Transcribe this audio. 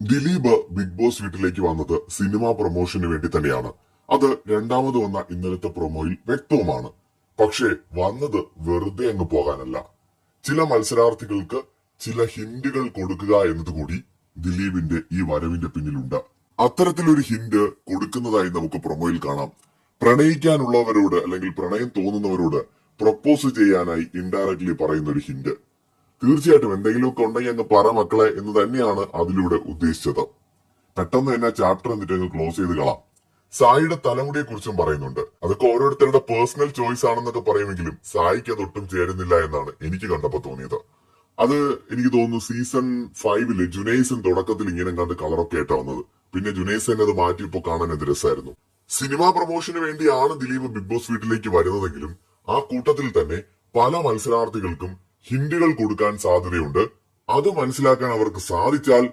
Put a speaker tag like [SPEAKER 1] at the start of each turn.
[SPEAKER 1] Dileep big boss വീട്ടിലേക്ക് വന്നത് cinema പ്രൊമോഷന് വേണ്ടി തന്നെയാണ്. അത് രണ്ടാമത് വന്ന ഇന്നലത്തെ പ്രൊമോയിൽ വ്യക്തവുമാണ്. പക്ഷേ വന്നത് വെറുതെ അങ്ങ് പോകാനല്ല. ചില മത്സരാർത്ഥികൾക്ക് ചില ഹിന്റുകൾ കൊടുക്കുക എന്നതുകൂടി ദിലീപിന്റെ ഈ വരവിന്റെ പിന്നിലുണ്ട്. അത്തരത്തിലൊരു ഹിന്റ് കൊടുക്കുന്നതായി നമുക്ക് പ്രൊമോയിൽ കാണാം. പ്രണയിക്കാനുള്ളവരോട് അല്ലെങ്കിൽ പ്രണയം തോന്നുന്നവരോട് പ്രൊപ്പോസ് ചെയ്യാനായി ഇൻഡയറക്ട്ലി പറയുന്ന ഒരു ഹിന്റ്. തീർച്ചയായിട്ടും എന്തെങ്കിലുമൊക്കെ ഉണ്ടെങ്കിൽ അങ്ങ് പറ മക്കളെ എന്ന് തന്നെയാണ് അതിലൂടെ ഉദ്ദേശിച്ചത്. പെട്ടെന്ന് തന്നെ ചാപ്റ്റർ എന്നിട്ട് അങ്ങ് ക്ലോസ് ചെയ്ത് കളാം. സായിയുടെ തലമുടിയെ കുറിച്ചും പറയുന്നുണ്ട്. അതൊക്കെ ഓരോരുത്തരുടെ പേഴ്സണൽ ചോയ്സ് ആണെന്നൊക്കെ പറയുമെങ്കിലും സായിക്ക് അതൊട്ടും ചേരുന്നില്ല എന്നാണ് എനിക്ക് കണ്ടപ്പോ തോന്നിയത്. അത് എനിക്ക് തോന്നുന്നു സീസൺ 5 ജുനൈസൻ തുടക്കത്തിൽ ഇങ്ങനെ കണ്ട് കളറൊക്കെ ആയിട്ടാ വന്നത്. പിന്നെ ജുനൈസൻ അത് മാറ്റിയപ്പോ കാണാൻ അത് രസമായിരുന്നു. സിനിമാ പ്രൊമോഷന് വേണ്ടിയാണ് ദിലീപ് ബിഗ് ബോസ് വീട്ടിലേക്ക് വരുന്നതെങ്കിലും ആ കൂട്ടത്തിൽ തന്നെ പല മത്സരാർത്ഥികൾക്കും ഹിന്റുകൾ കൊടുക്കാൻ സാധ്യതയുണ്ട്. അത് മനസ്സിലാക്കാൻ അവർക്ക് സാധിച്ചാൽ